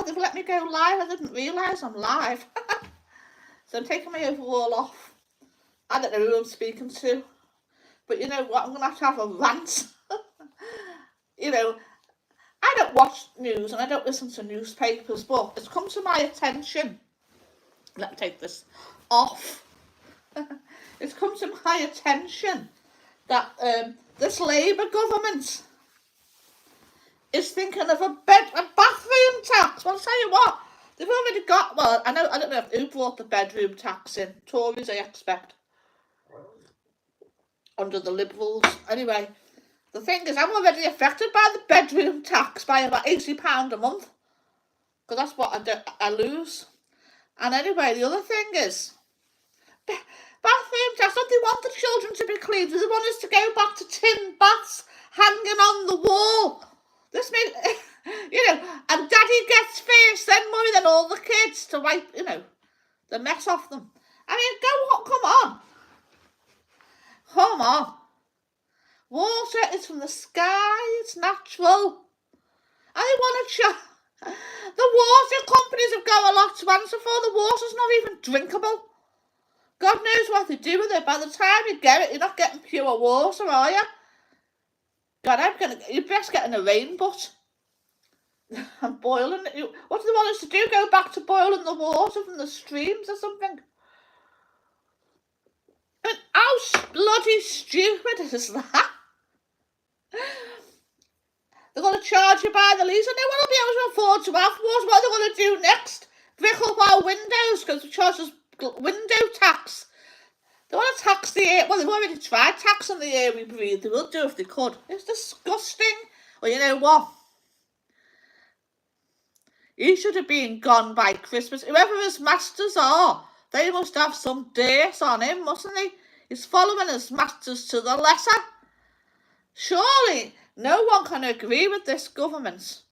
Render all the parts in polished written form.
they've let me go live. I didn't realise I'm live. So I'm taking my overall off. I don't know who I'm speaking to. But you know what? I'm going to have a rant. You know, I don't watch news and I don't listen to newspapers, but it's come to my attention. Let me take this off. It's come to my attention that this Labour government is thinking of a bathroom tax. Well, I'll tell you what, they've already got, well, I don't know who brought the bedroom tax in. Tories, I expect, under the Liberals. Anyway, the thing is, I'm already affected by the bedroom tax by about £80 a month, because that's what I lose. And anyway, the other thing is, bathroom tax, don't they want the children to be clean? Do they want us to go back to tin baths hanging on the wall? This means, you know, and daddy gets first, then mummy, then all the kids to wipe, you know, the mess off them. I mean, come on. Come on. Water is from the sky, it's natural. And they want to the water companies have got a lot to answer for. The water's not even drinkable. God knows what they do with it. By the time you get it, you're not getting pure water, are you? God, you're best getting a rain butt and boiling it. What do they want us to do? Go back to boiling the water from the streams or something? I mean, how bloody stupid is that? They're going to charge you by the litre. No one will be able to afford to have water. What are they going to do next? Brick up our windows because they charge us window tax. They want to tax the air. Well, they've already tried taxing the air we breathe. They would do if they could. It's disgusting. Well, you know what? He should have been gone by Christmas. Whoever his masters are, they must have some dirt on him, mustn't they? He's following his masters to the letter. Surely no one can agree with this government.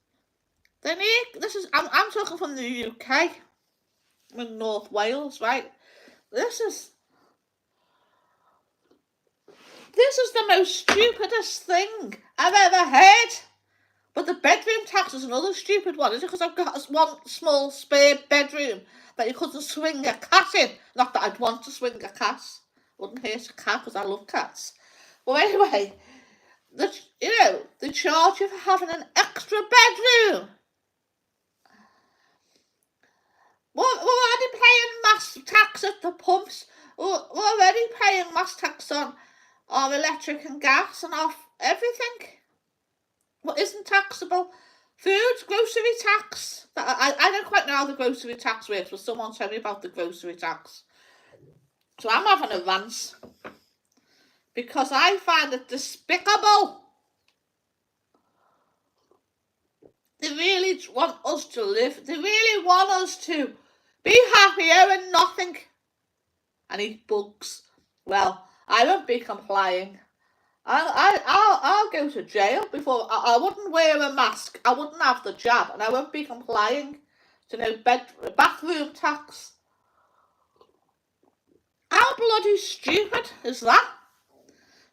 They need, I'm talking from the UK, in North Wales, right? This is the most stupidest thing I've ever heard. But the bedroom tax is another stupid one. Is it because I've got one small spare bedroom that you couldn't swing a cat in? Not that I'd want to swing a cat. Wouldn't hurt a cat because I love cats. But anyway, they charge you for having an extra bedroom. We're already paying mass tax at the pumps. We're already paying mass tax on our electric and gas and off everything. What isn't taxable? Food, grocery tax. I don't quite know how the grocery tax works, but someone tell me about the grocery tax. So I'm having a rant because I find it despicable. They really want us to live. They really want us to be happy owing nothing and eat bugs. Well, I won't be complying. I'll go to jail before. I wouldn't wear a mask. I wouldn't have the jab, and I won't be complying to no bathroom tax. How bloody stupid is that?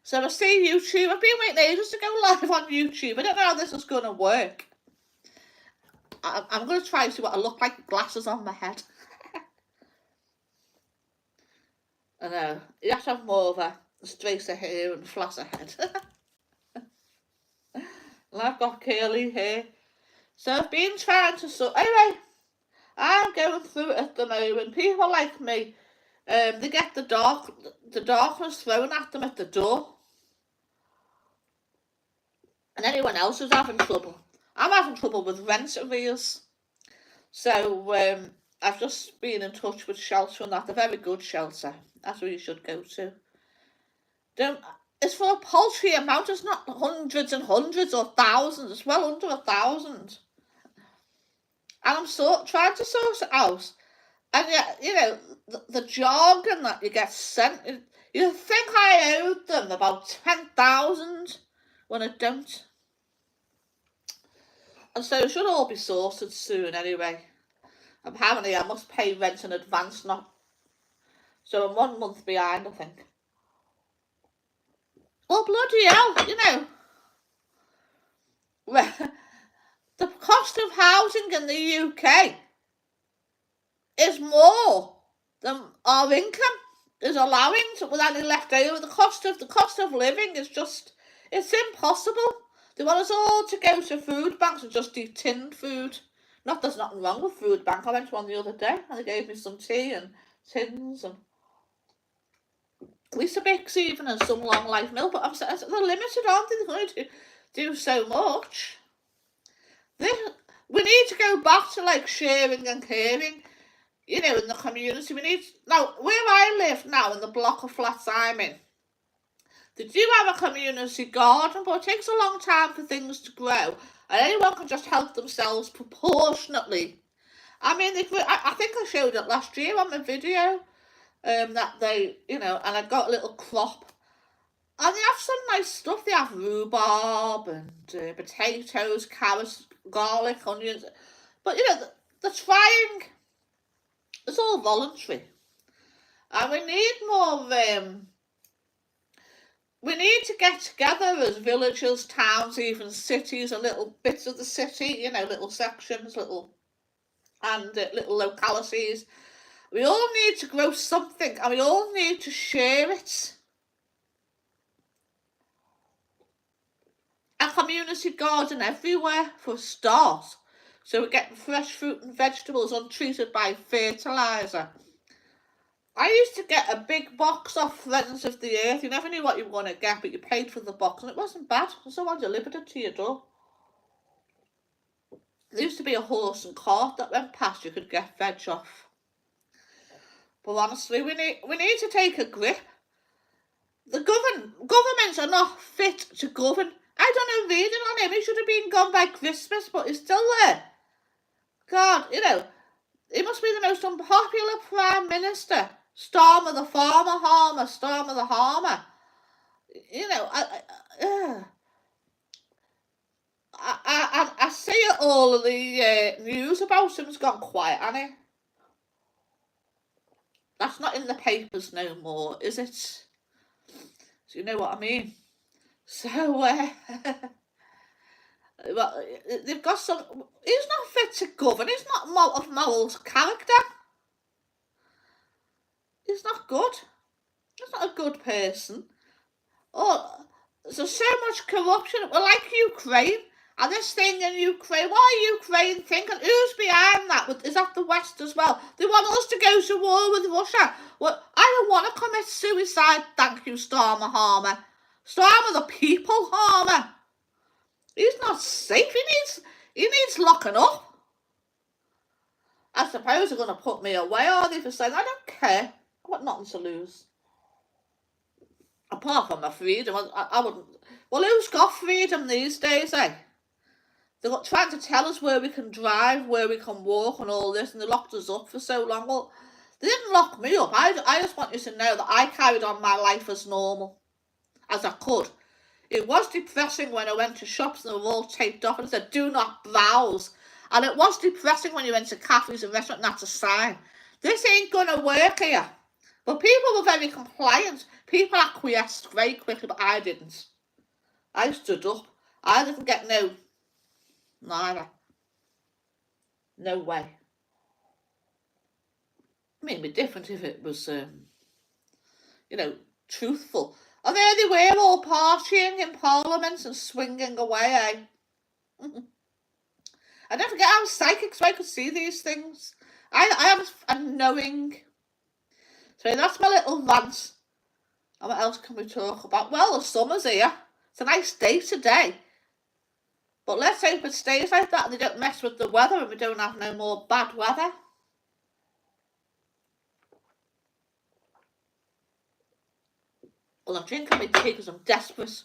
So I see YouTube. I've been waiting ages to go live on YouTube. I don't know how this is going to work. I'm going to try and see what I look like with glasses on my head. I know. You have to have more of a straighter hair and flatter head. And I've got curly hair. So I've been trying to anyway, I'm going through it at the moment. People like me, they get the darkness thrown at them at the door. And anyone else who's having trouble. I'm having trouble with rent arrears. So I've just been in touch with Shelter and that. A very good shelter. That's where you should go to. It's for a paltry amount. It's not hundreds and hundreds or thousands. It's well under 1,000. And I'm trying to sort it out. And yet, you know, the jargon that you get sent, you think I owed them about 10,000 when I don't. And so it should all be sorted soon anyway. Apparently I must pay rent in advance, so I'm 1 month behind, I think. Well, bloody hell, you know. the cost of housing in the UK is more than our income is allowing with any left over. The cost of living is just, it's impossible. They want us all to go to food banks and just eat tinned food. Not there's nothing wrong with food bank. I went to one the other day and they gave me some tea and tins and Weetabix even and some long life milk. But I'm saying they're limited, aren't they? They're going to do so much. We need to go back to like sharing and caring. You know, in the community, we need... Now, where I live now, in the block of flats I'm in, they do have a community garden, but it takes a long time for things to grow, and anyone can just help themselves proportionately. I mean, I think I showed it last year on my video, that they, you know, and I got a little crop, and they have some nice stuff. They have rhubarb and potatoes, carrots, garlic, onions, but, you know, they're trying... It's all voluntary. And we need more, we need to get together as villages, towns, even cities, and little bits of the city, you know, little sections, little localities. We all need to grow something, and we all need to share it. A community garden everywhere for a start. So we're getting fresh fruit and vegetables untreated by fertiliser. I used to get a big box off Friends of the Earth. You never knew what you were going to get, but you paid for the box, and it wasn't bad. Someone delivered it to your door. There used to be a horse and cart that went past you could get veg off. But honestly, we need to take a grip. The governments are not fit to govern. I don't know, reading on him, he should have been gone by Christmas, but he's still there. God, you know, he must be the most unpopular Prime Minister. Storm of the Farmer, Harmer, Storm of the Harmer. You know, I see it all of the news about him's gone quiet, hasn't it? That's not in the papers no more, is it? So you know what I mean? So, well, they've got some... He's not fit to govern. He's not of moral character. He's not good. He's not a good person. Oh, there's so much corruption. We're like Ukraine. And this thing in Ukraine, what are Ukraine thinking? Who's behind that? Is that the West as well? They want us to go to war with Russia. Well, I don't want to commit suicide, thank you, Starmer Harmer. Starmer the people, Harmer. He's not safe. He needs locking up. I suppose they're going to put me away, are they, for saying, I don't care. I've got nothing to lose. Apart from my freedom, I wouldn't... Well, who's got freedom these days, eh? They're trying to tell us where we can drive, where we can walk and all this, and they locked us up for so long. Well, they didn't lock me up. I just want you to know that I carried on my life as normal, as I could. It was depressing when I went to shops and they were all taped off and said, do not browse. And it was depressing when you went to cafes and restaurants and that's a sign. This ain't going to work here. But people were very compliant. People acquiesced very quickly, but I didn't. I stood up. I didn't get neither. No way. I mean, it'd be different if it was, you know, truthful. And there they were all partying in Parliament and swinging away, eh? I don't forget I was psychic so I could see these things. I am a knowing. So that's my little rant. And what else can we talk about? Well, the summer's here. It's a nice day today. But let's hope it stays like that and they don't mess with the weather and we don't have no more bad weather. Well, I'm drinking my tea because I'm desperate.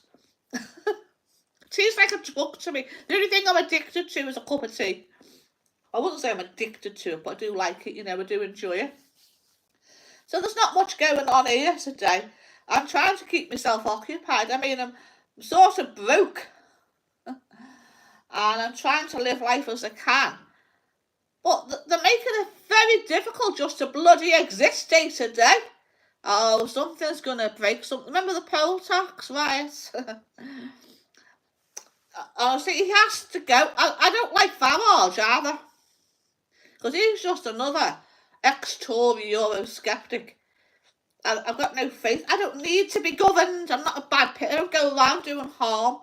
Tea's like a drug to me. The only thing I'm addicted to is a cup of tea. I wouldn't say I'm addicted to it, but I do like it, you know, I do enjoy it. So there's not much going on here today. I'm trying to keep myself occupied. I mean, I'm sort of broke. And I'm trying to live life as I can. But they're making it very difficult just to bloody exist day to day. Oh, something's going to break something. Remember the poll tax, right? Honestly, he has to go. I don't like Farage either, because he's just another ex-Tory Eurosceptic. I've got no faith. I don't need to be governed. I'm not a bad person. I don't go around doing harm.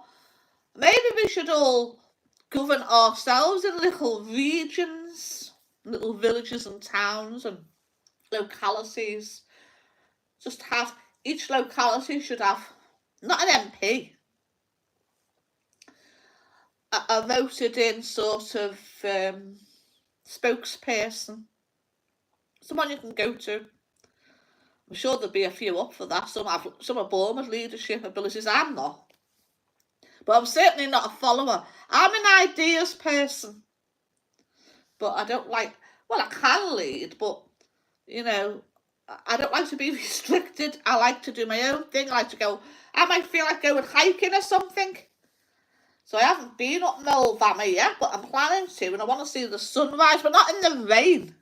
Maybe we should all govern ourselves in little regions, little villages and towns and localities. Just have, each locality should have, not an MP, a voted in sort of spokesperson, someone you can go to. I'm sure there'll be a few up for that. Some are born with leadership abilities. I'm not, but I'm certainly not a follower. I'm an ideas person, but I don't like. Well, I can lead, but you know, I don't like to be restricted. I like to do my own thing. I like to go. I might feel like going hiking or something. So I haven't been up Mill Valley yet, but I'm planning to, and I want to see the sunrise, but not in the rain.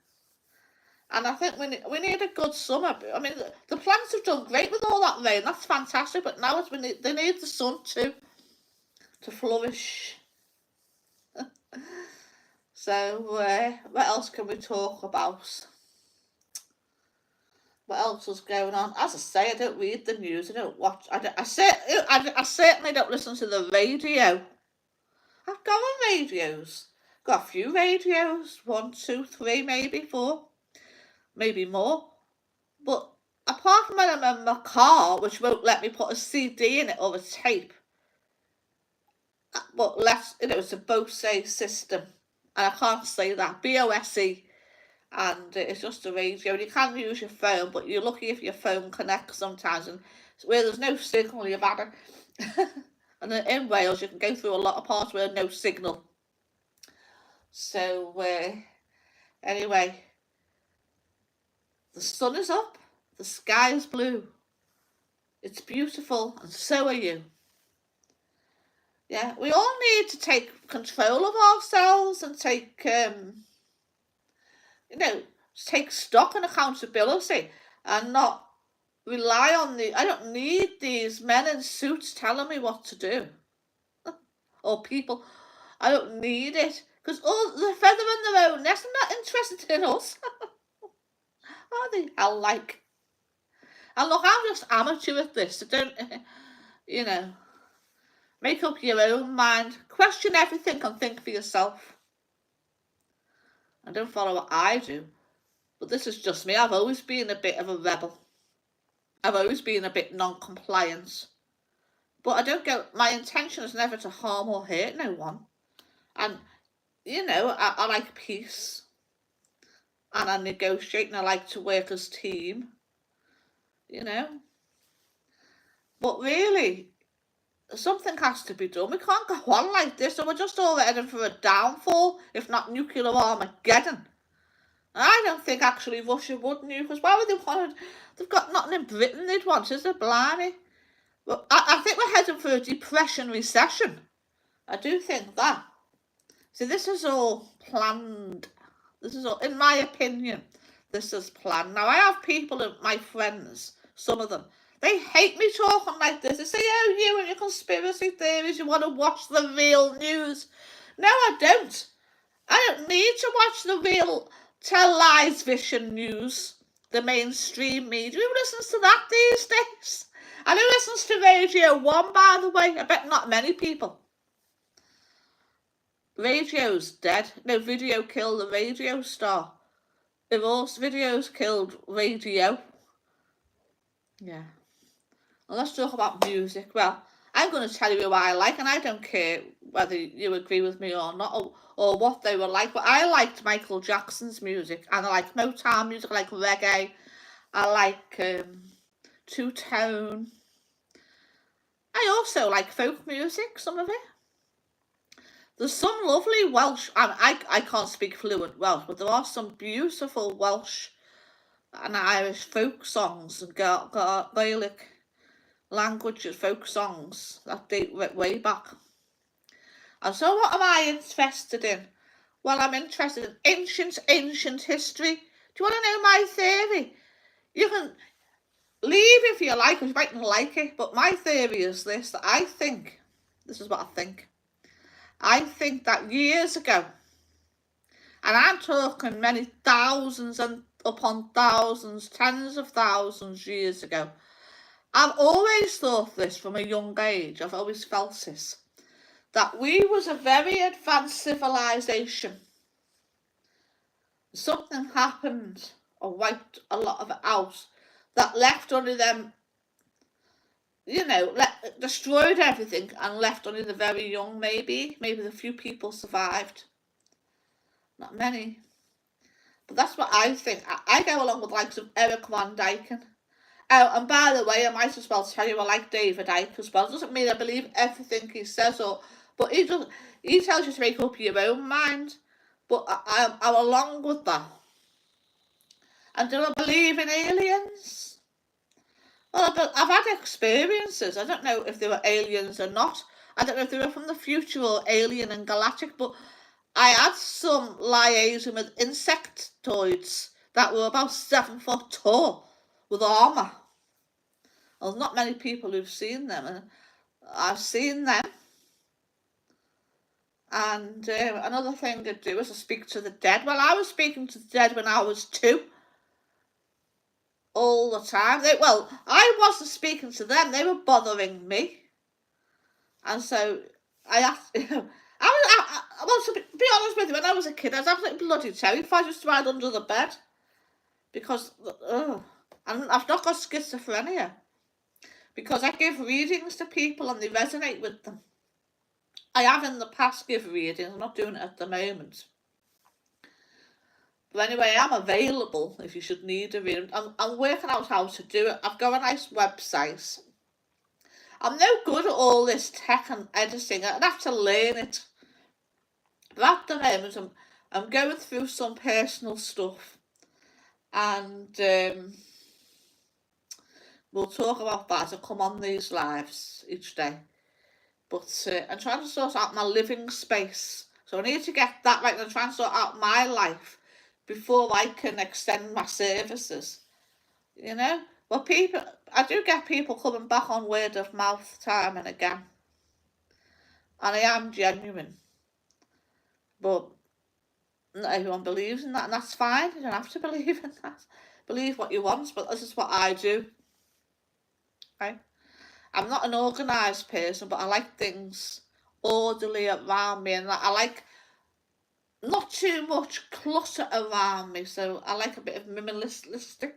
And I think we need a good summer. I mean, the plants have done great with all that rain. That's fantastic. But now they need the sun too to flourish. So what else can we talk about? What else is going on? As I say, I don't read the news. I don't watch. I certainly don't listen to the radio. I've got on radios. Got a few radios. 1, 2, 3, maybe 4. Maybe more. But apart from when I'm in my car, which won't let me put a CD in it or a tape, but it's a Bose system, and I can't say that, BOSE, and it's just a radio. You can use your phone, but you're lucky if your phone connects sometimes, and where there's no signal, you've had it. And in Wales, you can go through a lot of parts where no signal. So anyway, the sun is up, the sky is blue, it's beautiful, and so are you. Yeah, we all need to take control of ourselves and take stock and accountability, and not rely on I don't need these men in suits telling me what to do. Or people, I don't need it, because all the feather in their own nest, are not interested in us. Are they? And look, I'm just amateur at this, so don't, make up your own mind, question everything and think for yourself. And don't follow what I do. But this is just me. I've always been a bit of a rebel. I've always been a bit non-compliant. But my intention is never to harm or hurt no one. And, I like peace. And I negotiate, and I like to work as team. But really, something has to be done. We can't go on like this, and we're just all heading for a downfall, if not nuclear Armageddon. And I don't think actually Russia would nuke, because why would they want it? They've got nothing in Britain they'd want, is there, blimey? Well, I think we're heading for a depression recession. I do think that. See, this is all planned. This is all, in my opinion, this is planned. Now, I have people, my friends, some of them, they hate me talking like this. They say, oh, you and your conspiracy theories, you want to watch the real news. No, I don't. I don't need to watch the real television news, the mainstream media. Who listens to that these days? And who listens to Radio 1, by the way? I bet not many people. Radio's dead. No, video killed the radio star. Divorce videos killed radio. Yeah. Well, let's talk about music. Well, I'm going to tell you who I like, and I don't care whether you agree with me or not, or what they were like. But I liked Michael Jackson's music, and I like Motown music, I like reggae, I like two-tone. I also like folk music, some of it. There's some lovely Welsh, I can't speak fluent Welsh, but there are some beautiful Welsh and Irish folk songs and Gaelic languages, folk songs that date way back. And so what am I interested in? Well, I'm interested in ancient history. Do you want to know my theory? You can leave if you like, because you might not like it, but my theory is this, that this is what I think. I think that years ago, and I'm talking many thousands and upon thousands, tens of thousands years ago, I've always thought this from a young age, I've always felt this, that we was a very advanced civilization. Something happened or wiped a lot of it out that left only them, destroyed everything and left only the very young, maybe the few people survived. Not many. But that's what I think. I go along with the likes of Eric Van Dyken. Oh, and by the way, I might as well tell you I like David Icke as well. It doesn't mean I believe everything he says, but he tells you to make up your own mind. But I'm along with that. And do I believe in aliens? Well, I've had experiences. I don't know if they were aliens or not. I don't know if they were from the future or alien and galactic, but I had some liaison with insectoids that were about 7 foot tall with armour. Well, there's not many people who've seen them, and I've seen them. And another thing to do is to speak to the dead. Well, I was speaking to the dead when I was 2. All the time. I wasn't speaking to them. They were bothering me. And so I asked, well, to be honest with you, when I was a kid, I was absolutely bloody terrified just to hide under the bed. Because, and I've not got schizophrenia. Because I give readings to people and they resonate with them. I have in the past give readings. I'm not doing it at the moment. But anyway, I'm available if you should need a reading. I'm working out how to do it. I've got a nice website. I'm no good at all this tech and editing. I'd have to learn it. But at the moment, I'm going through some personal stuff. And we'll talk about that as I come on these lives each day. But I'm trying to sort out my living space. So I need to get that right. I'm trying to sort out my life before I can extend my services. Well, I do get people coming back on word of mouth time and again. And I am genuine. But not everyone believes in that, and that's fine. You don't have to believe in that. Believe what you want, but this is what I do. Right? I'm not an organised person, but I like things orderly around me, and I like not too much clutter around me, so I like a bit of minimalistic.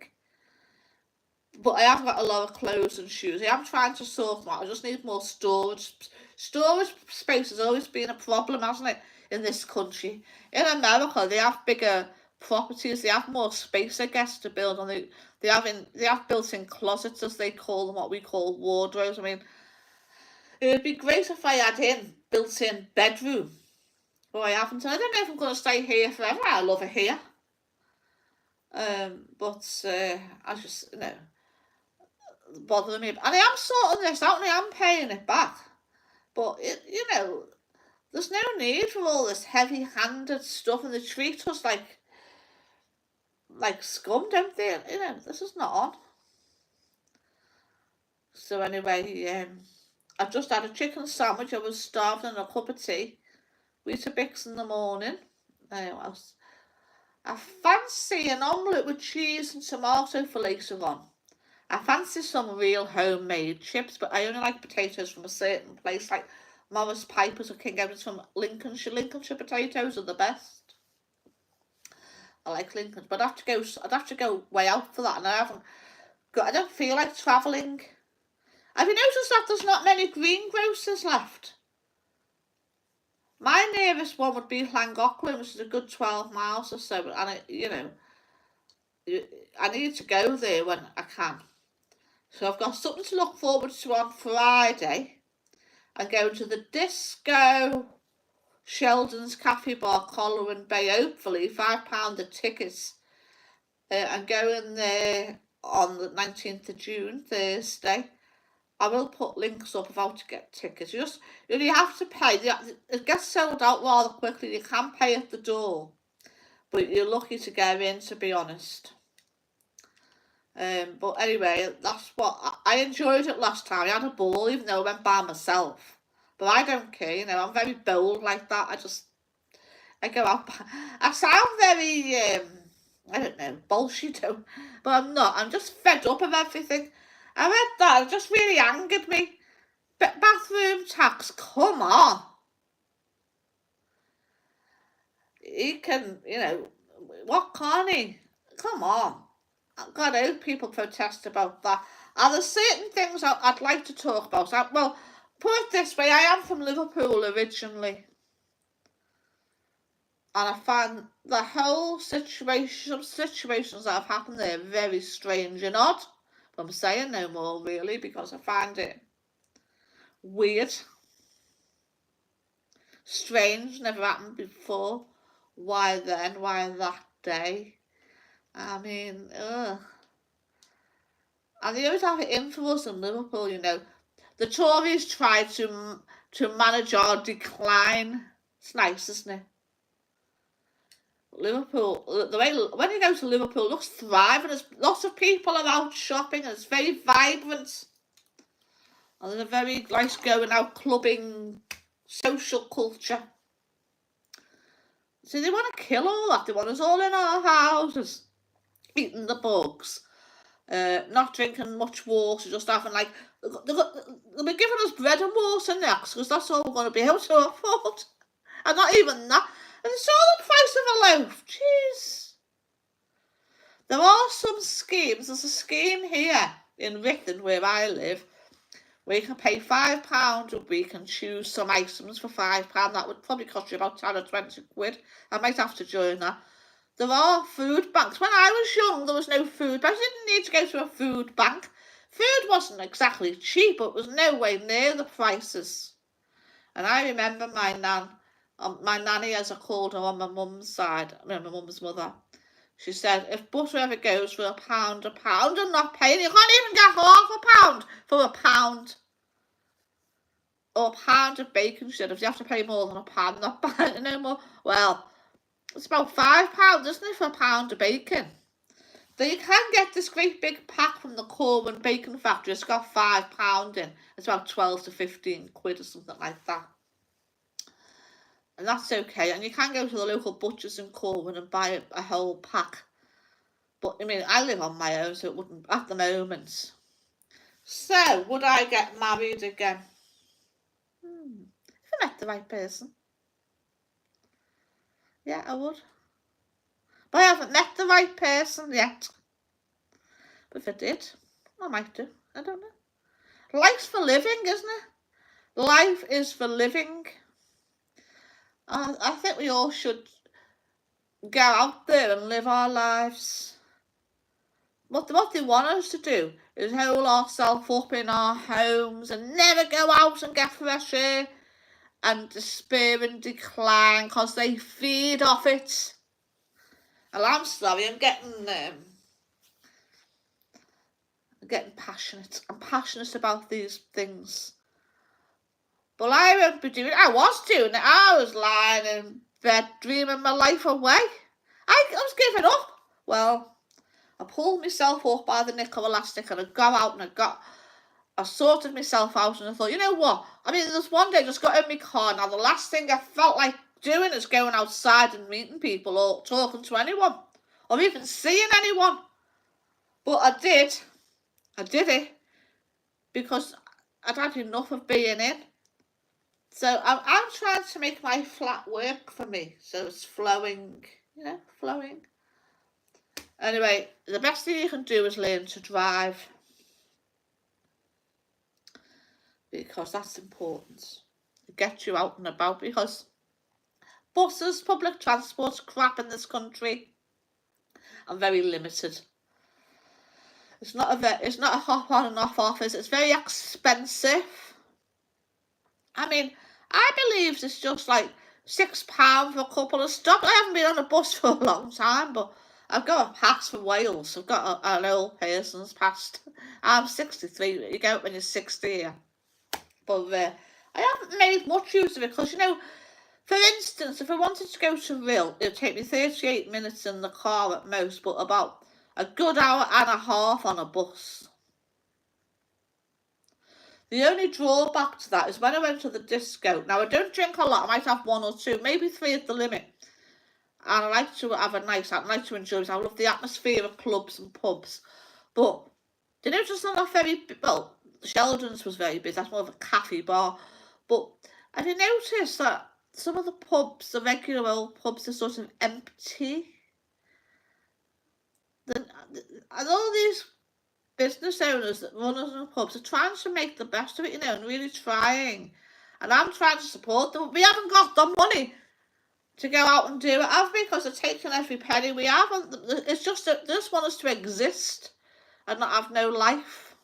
But I have got a lot of clothes and shoes. I am trying to sort them out. I just need more storage. Storage space has always been a problem, hasn't it, in this country? In America, they have bigger properties. They have more space, I guess, to build on. They have built-in closets, as they call them, what we call wardrobes. I mean, it would be great if I had built-in bedroom. But I haven't. I don't know if I'm going to stay here forever. I love it here. But I just, bothering me. And I am sorting this out and I am paying it back. But, there's no need for all this heavy-handed stuff, and they treat us like scum, don't they? This is not on. So anyway, I just had a chicken sandwich. I was starving and a cup of tea. Weetabix in the morning. I fancy an omelette with cheese and tomato for later on. I fancy some real homemade chips, but I only like potatoes from a certain place, like Morris Piper's or King Edward's from Lincolnshire. Lincolnshire potatoes are the best. I like Lincoln, but I'd have to go way out for that, and I don't feel like travelling. Have you noticed that there's not many greengrocers left? My nearest one would be Llangollen, which is a good 12 miles or so, and I need to go there when I can. So I've got something to look forward to on Friday. I'm going to the Disco Sheldon's Cafe Bar, Colwyn Bay, hopefully, £5 a ticket. I'm going there on the 19th of June, Thursday. I will put links up of how to get tickets. You have to pay. It gets sold out rather quickly. You can pay at the door, but you're lucky to get in, to be honest. But anyway, that's what I enjoyed it last time. I had a ball, even though I went by myself. But I don't care, you know, I'm very bold like that. I go out. I sound very, I don't know, bullshit, but I'm not. I'm just fed up of everything. I read that, it just really angered me. But bathroom tax, come on. He can, you know, what can't he? Come on. God, I hope people protest about that. Are there certain things I'd like to talk about? Well, put it this way, I am from Liverpool originally. And I find the whole situations that have happened there very strange and odd. But I'm saying no more, really, because I find it weird. Strange, never happened before. Why then? Why that day? I mean, ugh. And they always have it in for us in Liverpool, you know. The Tories try to manage our decline. It's nice, isn't it? Liverpool, the way when you go to Liverpool, it looks thriving. There's lots of people are out shopping, and it's very vibrant. And there's a very nice going out clubbing, social culture. So they want to kill all that. They want us all in our houses, eating the bugs, not drinking much water, just having like they'll be giving us bread and water next because that's all we're going to be able to afford, and not even that. And it's all the price of a loaf. Jeez. There are some schemes. There's a scheme here in Ritten where I live where you can pay £5 a week and choose some items for £5. That would probably cost you about 10 or 20 quid. I might have to join that. There are food banks. When I was young, there was no food banks. I didn't need to go to a food bank. Food wasn't exactly cheap, but it was no way near the prices. And I remember my nanny, as I called her on my mum's side, my mum's mother, she said, if butter ever goes for £1, and not paying, you can't even get £half for £1. Or £1 of bacon, she said, if you have to pay more than £1, not buying it no more. Well, it's about £5, isn't it, for £1 of bacon? Then you can get this great big pack from the Corwin Bacon Factory. It's got £5 in. It's about 12 to 15 quid or something like that. And that's okay. And you can go to the local butchers in Corwin and buy a whole pack. But, I mean, I live on my own, so it wouldn't, at the moment. So, would I get married again? If I met the right person. Yeah, I would. But I haven't met the right person yet. But if I did, I might do. I don't know. Life's for living, isn't it? Life is for living. I think we all should go out there and live our lives. What they want us to do is hole ourselves up in our homes and never go out and get fresh air and despair and decline because they feed off it. And I'm sorry, I'm getting passionate. I'm passionate about these things. But I won't be doing it. I was doing it. I was lying in bed dreaming my life away. I was giving up. Well, I pulled myself up by the nick of elastic and I got out and I sorted myself out and I thought, you know what? I mean, there's one day I just got in my car. Now, the last thing I felt like doing is going outside and meeting people or talking to anyone or even seeing anyone. But I did it because I'd had enough of being in. So I'm trying to make my flat work for me. So it's flowing, flowing. Anyway, the best thing you can do is learn to drive. Because that's important. It gets you out and about because buses, public transport's crap in this country. I'm very limited. It's not a hop on and off office. It's very expensive. I mean, I believe it's just like £6 for a couple of stops. I haven't been on a bus for a long time, but I've got a pass for Wales. I've got an old person's pass. I'm 63. You go when you're 60. But I haven't made much use of it because, for instance, if I wanted to go to Rill, it would take me 38 minutes in the car at most, but about a good hour and a half on a bus. The only drawback to that is when I went to the disco. Now, I don't drink a lot. I might have 1 or 2, maybe 3 at the limit. And I like to have a night out. I like to enjoy it. I love the atmosphere of clubs and pubs. But, you know, just not very, well, Sheldon's was very big. That's more of a cafe bar. But have you noticed that some of the pubs, the regular old pubs, are sort of empty? And all these business owners that run the pubs are trying to make the best of it, you know, and really trying. And I'm trying to support them. We haven't got the money to go out and do it, have we? Because they're taking every penny we have. And it's just that they just want us to exist and not have no life.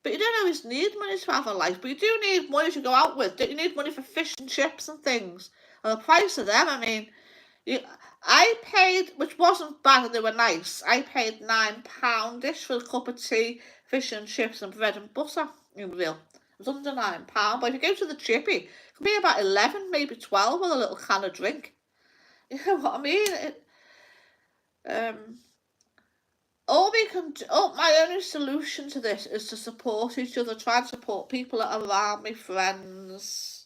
But you don't always need money to have a life. But you do need money to go out with. Don't you need money for fish and chips and things? And the price of them, I mean, I paid, which wasn't bad and they were nice, I paid £9-ish for a cup of tea, fish and chips and bread and butter. In real. It was under £9. But if you go to the chippy, it could be about 11, maybe 12 with a little can of drink. You know what I mean? All we can do, my only solution to this is to support each other, try and support people that are around me, friends.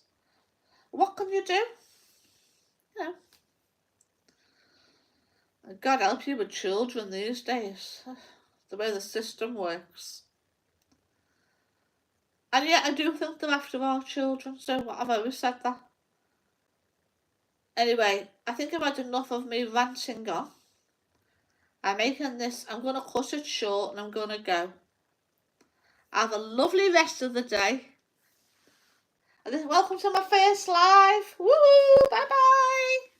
What can you do? You know. And God help you with children these days, the way the system works. And yet I do think they're after our children, so I've always said that. Anyway, I think I've had enough of me ranting on. I'm making this, I'm going to cut it short and I'm going to go. Have a lovely rest of the day. And welcome to my first live. Woo! Bye-bye.